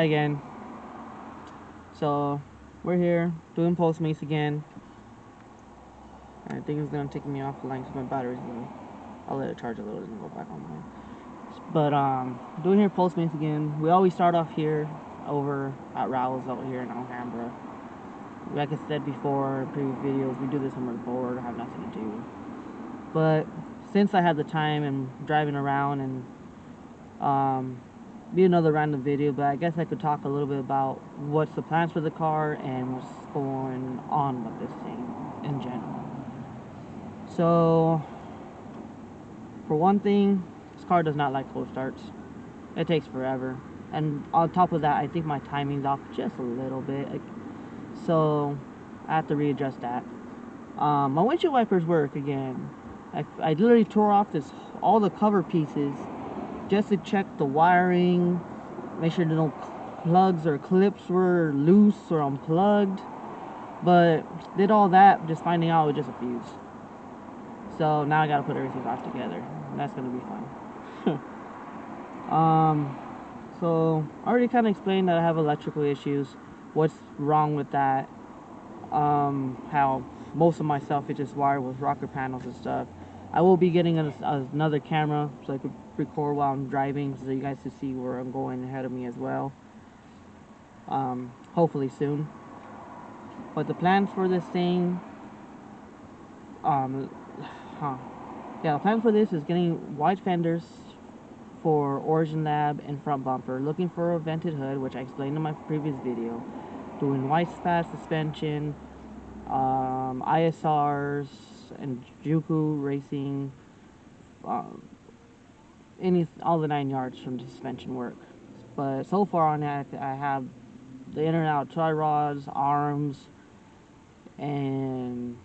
again. So we're here doing Postmates again. I think it's gonna take me off the line because my battery's gonna. I'll let it charge a little and go back online. But doing here Postmates again. We always start off here over at Raoul's out here in Alhambra. Like I said before in previous videos, we do this when we're bored, have nothing to do. But since I had the time and driving around and be another random video, but I guess I could talk a little bit about what's the plans for the car and what's going on with this thing in general. So, for one thing, this car does not like cold starts. It takes forever. And on top of that, I think my timing's off just a little bit. So, I have to readjust that. My windshield wipers work again. I literally tore off all the cover pieces just to check the wiring, make sure no plugs or clips were loose or unplugged. But did all that, just finding out it was just a fuse. So now I gotta put everything back together. And that's gonna be fun. So I already kind of explained that I have electrical issues. What's wrong with that? How most of my stuff is just wired with rocker panels and stuff. I will be getting another camera so I could record while I'm driving, so you guys can see where I'm going ahead of me as well. Hopefully soon. But the plans for this thing, the plan for this is getting wide fenders for Origin Lab and front bumper, looking for a vented hood, which I explained in my previous video, doing white spats suspension, ISRs and Juku racing, all the 9 yards from the suspension work. But so far on that, I have the in and out tie rods, arms, and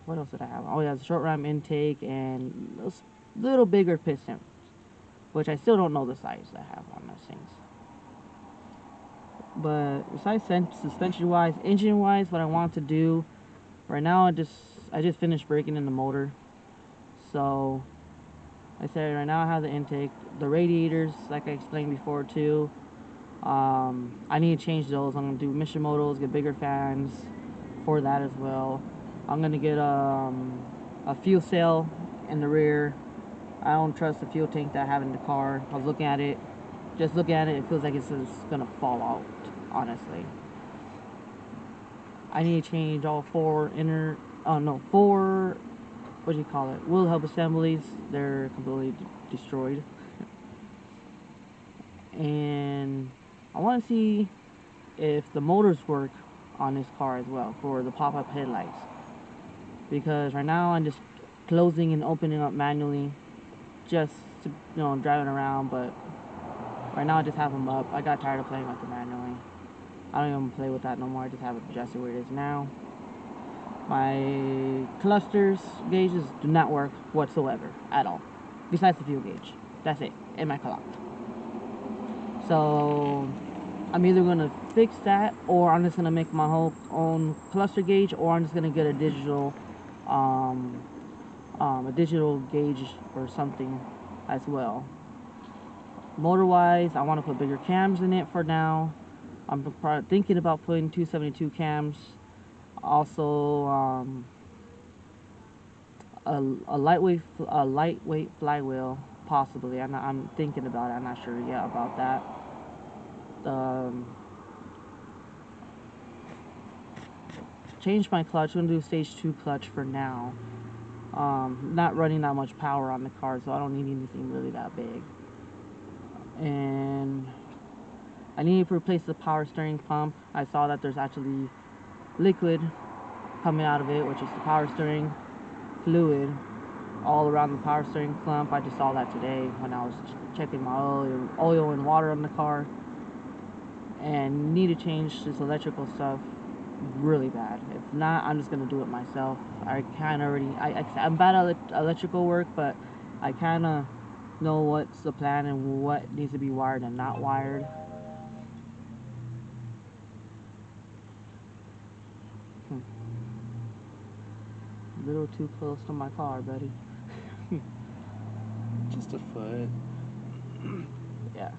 what else did I have? Oh yeah, the short ram intake and those little bigger piston, which I still don't know the size I have on those things. But besides suspension wise, engine wise, what I want to do right now, I just finished breaking in the motor. So I said right now I have the intake, the radiators, like I explained before too. I need to change those. I'm gonna do mission modals, get bigger fans for that as well. I'm gonna get a fuel cell in the rear. I don't trust the fuel tank that I have in the car. I was looking at it, just looking at it, it feels like it's just gonna fall out, honestly. I need to change all four, what do you call it, wheel hub assemblies. They're completely destroyed. And I want to see if the motors work on this car as well for the pop-up headlights, because right now I'm just closing and opening up manually just to, driving around. But right now I just have them up. I got tired of playing with them manually. I don't even play with that no more. I just have it adjusted where it is now. My clusters gauges do not work whatsoever at all, besides the fuel gauge. That's it, and my clock. So I'm either gonna fix that, or I'm just gonna make my whole own cluster gauge, or I'm just gonna get a digital gauge or something as well. Motor wise, I want to put bigger cams in it for now. I'm thinking about putting 272 cams. Also, a lightweight flywheel, possibly. I'm thinking about it. I'm not sure yet about that. Change my clutch. I'm gonna do stage 2 clutch for now. Not running that much power on the car, so I don't need anything really that big. And I need to replace the power steering pump. I saw that there's actually liquid coming out of it, which is the power steering fluid all around the power steering clump. I just saw that today when I was checking my oil and water on the car. And need to change this electrical stuff really bad. If not, I'm just gonna do it myself. I kind of already, I'm bad at electrical work, but I kind of know what's the plan and what needs to be wired and not wired. A little too close to my car, buddy. Just a foot. Yeah.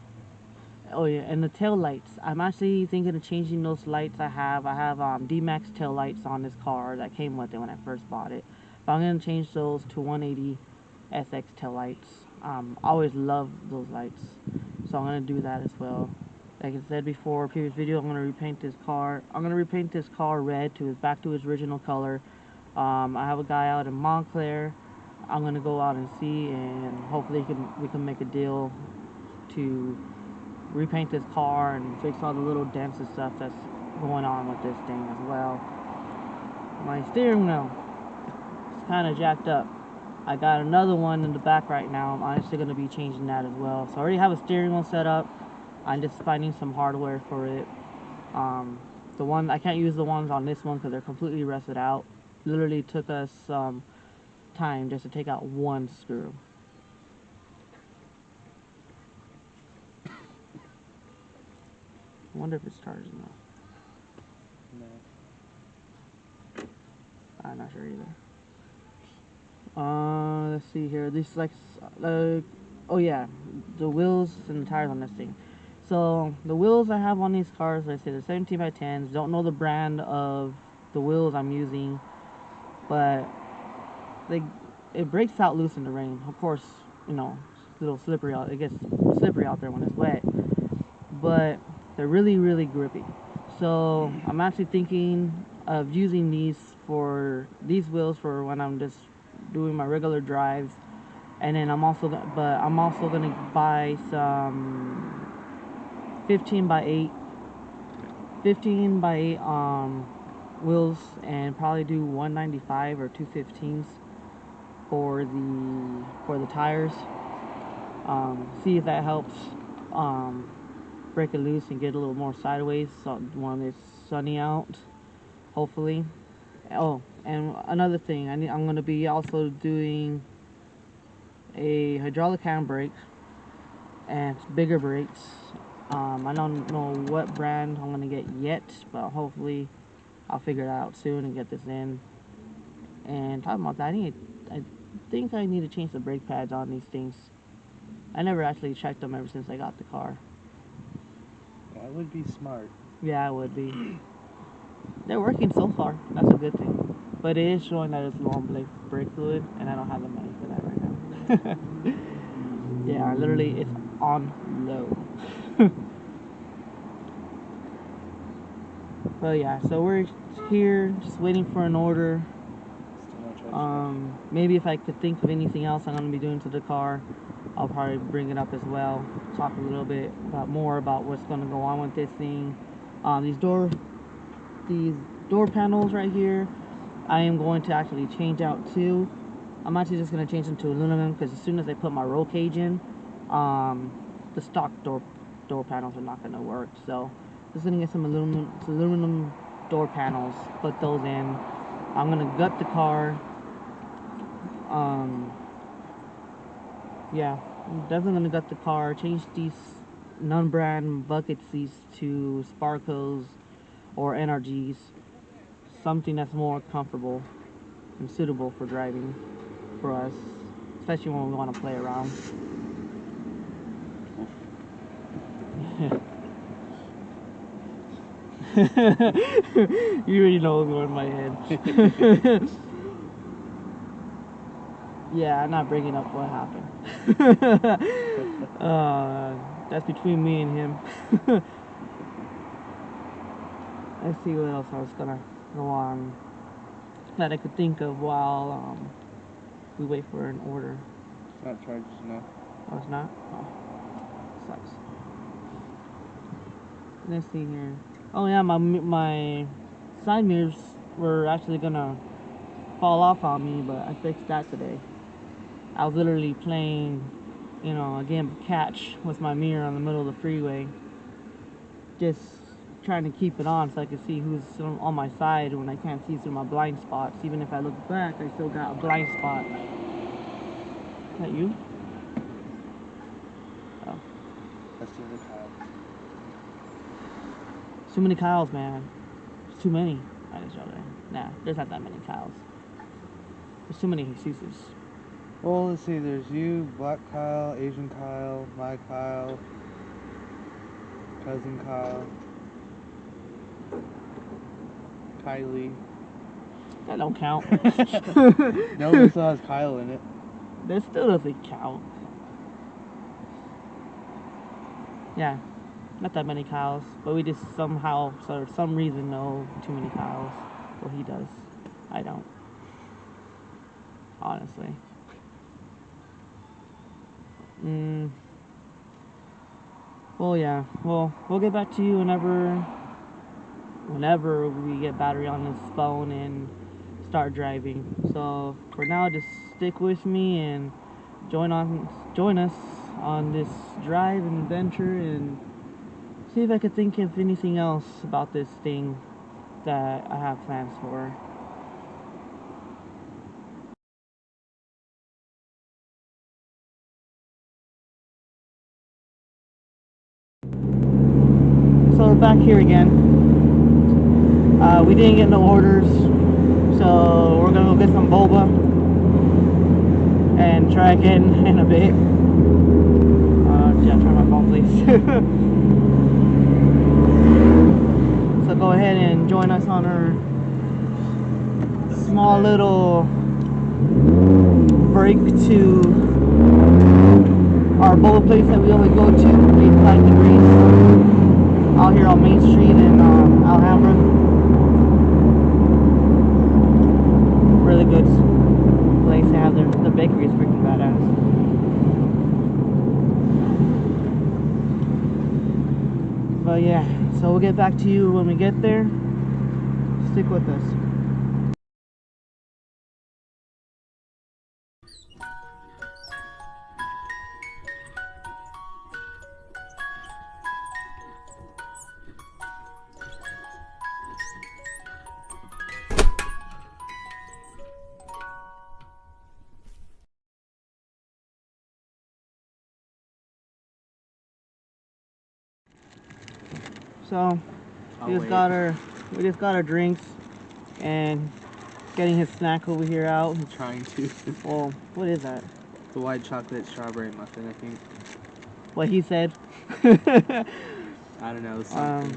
Oh yeah, and the tail lights. I'm actually thinking of changing those lights I have. I have D-Max tail lights on this car that came with it when I first bought it. But I'm gonna change those to 180 SX tail lights. I always love those lights, so I'm gonna do that as well. Like I said before, previous video, I'm gonna repaint this car. I'm gonna repaint this car red to back to its original color. I have a guy out in Montclair. I'm gonna go out and see, and hopefully we can make a deal to repaint this car and fix all the little dents and stuff that's going on with this thing as well. My steering wheel is kind of jacked up. I got another one in the back right now. I'm actually going to be changing that as well. So I already have a steering wheel set up. I'm just finding some hardware for it. The one I can't use the ones on this one because they're completely rusted out. Literally took us time just to take out one screw. I wonder if it's charging though. No. I'm not sure either. Let's see here. These like, oh yeah, the wheels and the tires on this thing. So the wheels I have on these cars, like I say, they're 17 by 10s. Don't know the brand of the wheels I'm using, but it breaks out loose in the rain. Of course, you know, it's a little slippery out. It gets slippery out there when it's wet, but they're really, really grippy. So I'm actually thinking of using these wheels for when I'm just doing my regular drives, and then I'm also gonna buy some 15 by 8 wheels, and probably do 195 or 215s for the tires. See if that helps break it loose and get a little more sideways so when it's sunny out, hopefully. Oh, and another thing, I'm going to be also doing a hydraulic handbrake and bigger brakes. I don't know what brand I'm going to get yet, but hopefully I'll figure it out soon and get this in. And talking about that, I think I need to change the brake pads on these things. I never actually checked them ever since I got the car. That would be smart. Yeah, I would be. They're working so far. That's a good thing. But it is showing that it's low on brake fluid, and I don't have the money for that right now. Yeah, literally, it's on low. Well, yeah, so we're here just waiting for an order. Maybe if I could think of anything else I'm going to be doing to the car, I'll probably bring it up as well. Talk a little bit more about what's going to go on with this thing. These door panels right here, I am going to actually change out too. I'm actually just going to change them to aluminum because as soon as I put my roll cage in, the stock door panels are not going to work. So just going to get some aluminum door panels, put those in. I'm going to gut the car. Yeah, I'm definitely going to gut the car, change these non-brand bucket seats to Sparcos or NRGs, something that's more comfortable and suitable for driving for us, especially when we want to play around. You already know what's going in my head. Yeah, I'm not bringing up what happened. That's between me and him. Let's see what else I was gonna go on that I could think of while we wait for an order. It's not charged enough. Oh, it's not? Oh, sucks. Let's see here. Oh yeah, my side mirrors were actually gonna fall off on me, but I fixed that today. I was literally playing, you know, a game of catch with my mirror on the middle of the freeway, just trying to keep it on so I can see who's on my side when I can't see through my blind spots. Even if I look back, I still got a blind spot. Is that you? Oh. That's the other Kyle. Too many Kyles, man. There's too many. I just joking. Nah, there's not that many Kyles. There's too many excuses. Well, let's see. There's you, Black Kyle, Asian Kyle, my Kyle. cousin Kyle, Kylie. That don't count. No, it still has Kyle in it. That still doesn't count. Yeah, not that many Kyles, but we just somehow, for some reason, know too many Kyles. Well, he does. I don't. Honestly. Well, yeah. Well, we'll get back to you whenever we get battery on this phone and start driving. So for now, just stick with me and join us on this drive and adventure, and see if I could think of anything else about this thing that I have plans for. So we're back here again. We didn't get no orders, so we're gonna go get some boba and try again in a bit. Yeah, try my phone, please. So go ahead and join us on our small little break to our boba place that we always go to, 85 degrees, out here on Main Street in Alhambra. Really good place to have. The bakery is freaking badass. But yeah, so we'll get back to you when we get there. Stick with us. So we just got our drinks and getting his snack over here out. I'm trying to. Well, what is that? The white chocolate strawberry muffin, I think. What he said. I don't know. Something.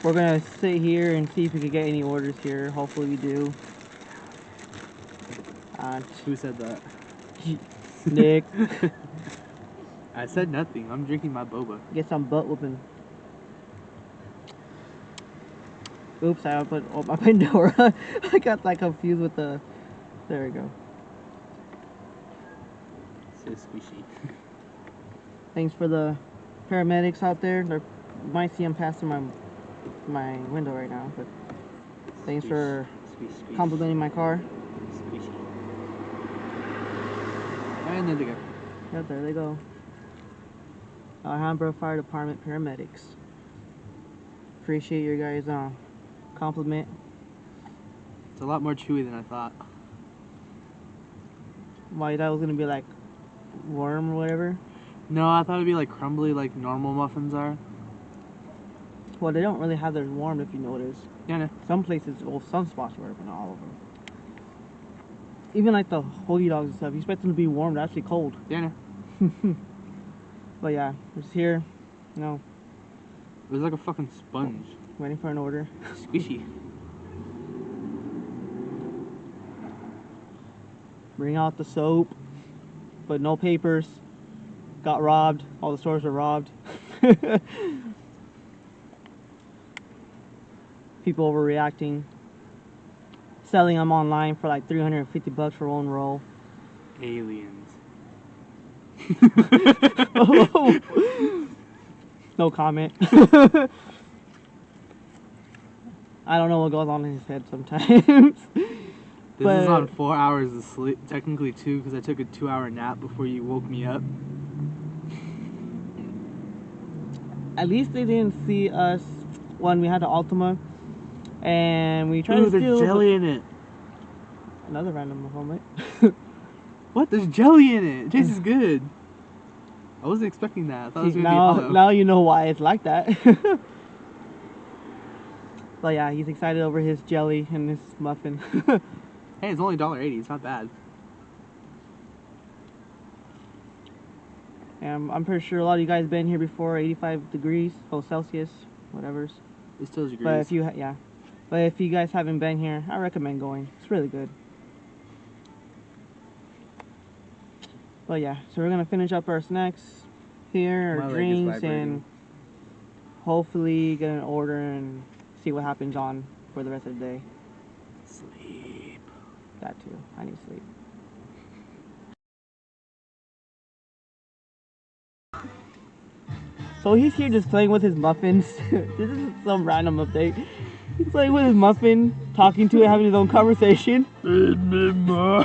We're gonna sit here and see if we can get any orders here. Hopefully we do. Who said that? Nick. I said nothing. I'm drinking my boba. Get some butt whooping. Oops, I put my Pandora. I got like confused with the. There we go. So squishy. Thanks for the paramedics out there. You might see them passing my window right now, but thanks for complimenting my car. Squishy. And there they go. Yep, there they go. Alhambra Fire Department paramedics. Appreciate your guys' compliment. It's a lot more chewy than I thought. Why you thought it was gonna be like warm or whatever? No, I thought it'd be like crumbly like normal muffins are. Well, they don't really have theirs warm if you notice. Yeah, no. Some places, well, some spots were, but not all of them. Even like the hoagie dogs and stuff, you expect them to be warm, they're actually cold. Yeah, no. But yeah, we're just here, you know. It was like a fucking sponge. Waiting for an order. Squishy. Bring out the soap, but no papers. Got robbed. All the stores were robbed. People overreacting. Selling them online for like $350 for one roll. Aliens. Oh. No comment. I don't know what goes on in his head sometimes. This is on 4 hours of sleep. Technically 2, because I took a 2-hour nap before you woke me up. At least they didn't see us when we had the Ultima, and we tried to steal. There's jelly in it. Another random moment. What? There's jelly in it. It tastes good. I wasn't expecting that. I thought it was gonna be hollow. Now you know why it's like that. But yeah, he's excited over his jelly and his muffin. Hey, it's only $1.80. It's not bad. And I'm pretty sure a lot of you guys been here before. 85 degrees, Celsius, whatever's. It's still degrees. But if you but if you guys haven't been here, I recommend going. It's really good. But yeah, so we're gonna finish up our snacks here, our drinks, and hopefully get an order and see what happens on for the rest of the day. Sleep. That too. I need sleep. So he's here just playing with his muffins. This is some random update. He's playing with his muffin, talking to it, having his own conversation. Feed me more.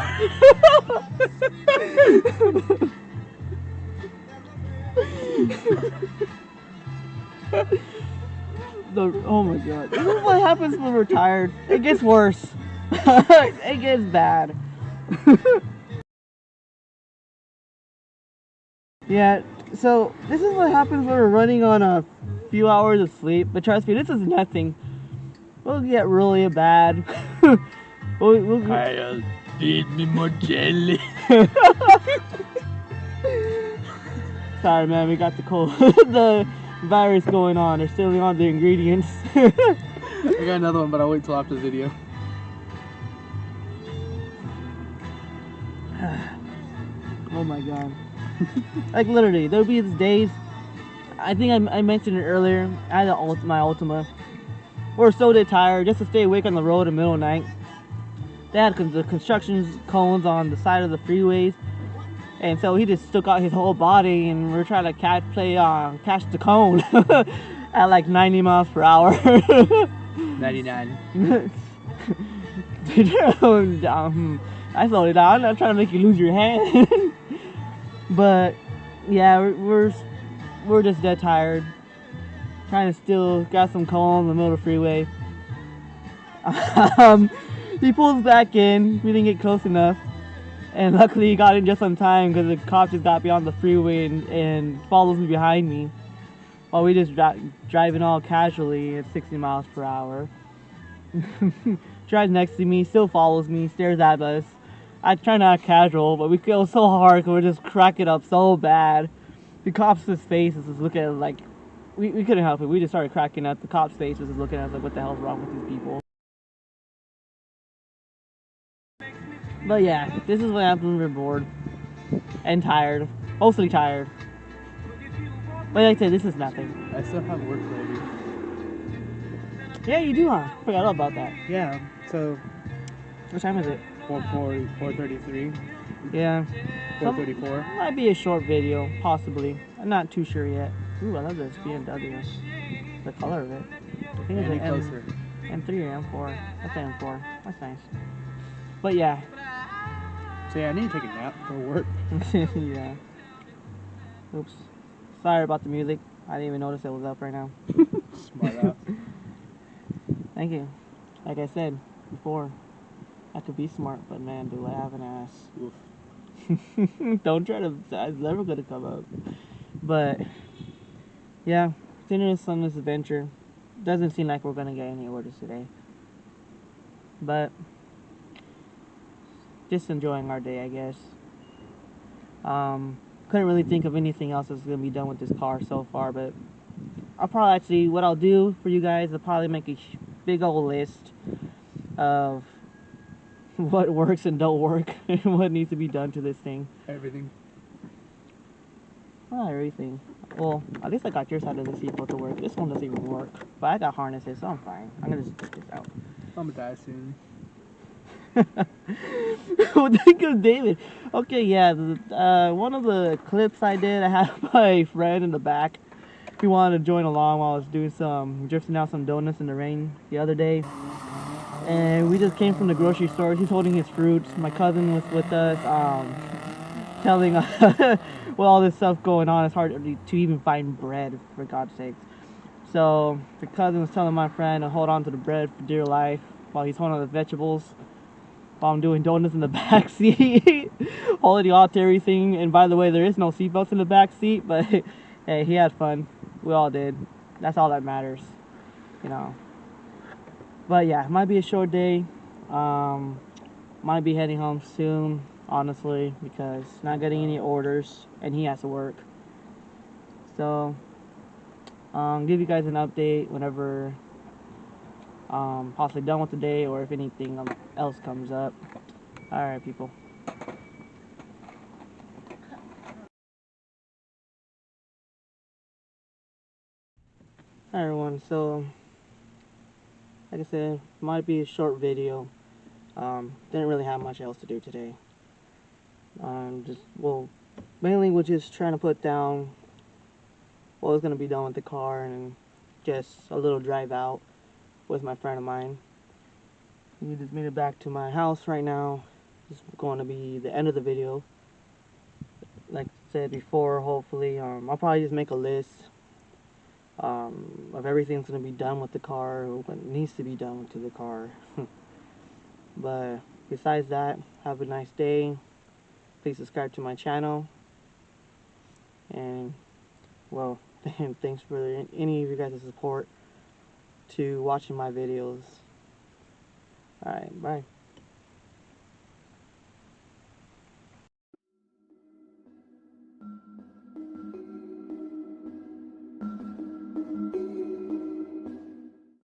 Oh my god. This is what happens when we're tired. It gets worse. It gets bad. Yeah, so this is what happens when we're running on a few hours of sleep. But trust me, this is nothing. We'll get really bad. I'll feed me more jelly. Sorry, man, we got the cold, the virus going on. They're still on the ingredients. I got another one, but I'll wait till after the video. Oh my god. Like literally, there'll be these days. I think I mentioned it earlier. I had my Ultima. We're so dead tired just to stay awake on the road in the middle of the night. They had the construction cones on the side of the freeways. And so he just stuck out his whole body, and we're trying to catch the cone at like 90 miles per hour. 99. I slowed it down. I'm not trying to make you lose your hand. But yeah, we're just dead tired. Trying to still got some cones in the middle of the freeway. He pulls back in. We didn't get close enough. And luckily he got in just on time because the cop just got beyond the freeway and follows me behind me. While we just driving all casually at 60 miles per hour. Drives next to me, still follows me, stares at us. I try not casual, but we feel so hard because we're just cracking up so bad. The cop's face is just looking at us like, we couldn't help it. We just started cracking up. The cop's face was just looking at us like, what the hell's wrong with these people? But yeah, this is what happens when we're bored and tired, mostly tired. But like I said, this is nothing. I still have work later. Yeah, you do, huh? Forgot all about that. Yeah, so... What time is it? 4:33. Yeah. 4:34. Might be a short video, possibly. I'm not too sure yet. Ooh, I love this BMW. The color of it. I think it's an M3 or M4. That's an M4. That's nice. But yeah. So yeah, I need to take a nap for work. Yeah. Oops. Sorry about the music. I didn't even notice it was up right now. Smart ass. Thank you. Like I said before, I could be smart, but man, do I have an ass. Oof. Don't try to, it's never gonna come out. But, yeah, continuing on this adventure. Doesn't seem like we're gonna get any orders today. But, just enjoying our day, I guess. Couldn't really think of anything else that's gonna be done with this car so far, but I'll probably actually, what I'll do for you guys, I'll probably make a big old list of what works and don't work and what needs to be done to this thing. Everything. Not everything. Well, at least I got your side of the seatbelt to work. This one doesn't even work. But I got harnesses, so I'm fine. I'm gonna just take this out. I'm gonna die soon. Well, think of David. Okay, yeah. One of the clips I did, I had my friend in the back. He wanted to join along while I was doing drifting out some donuts in the rain the other day. And we just came from the grocery store. He's holding his fruits. My cousin was with us, telling us with all this stuff going on, it's hard to even find bread, for God's sakes. So the cousin was telling my friend to hold on to the bread for dear life while he's holding on to the vegetables, while I'm doing donuts in the back seat, holding on to everything. And by the way, there is no seatbelts in the back seat, but hey, he had fun. We all did. That's all that matters, you know. But yeah, it might be a short day. Might be heading home soon, honestly, because not getting any orders, and he has to work. So, give you guys an update whenever possibly done with the day or if anything else comes up. Alright, people. Hi, everyone. So, like I said, might be a short video. Didn't really have much else to do today. Mainly was just trying to put down what was going to be done with the car and just a little drive out with my friend of mine. We just made it back to my house right now. This is going to be the end of the video. Like I said before, hopefully, I'll probably just make a list of everything that's going to be done with the car, or what needs to be done to the car. But besides that, have a nice day. Please subscribe to my channel. And, well, thanks for any of you guys' support to watching my videos. Alright, bye.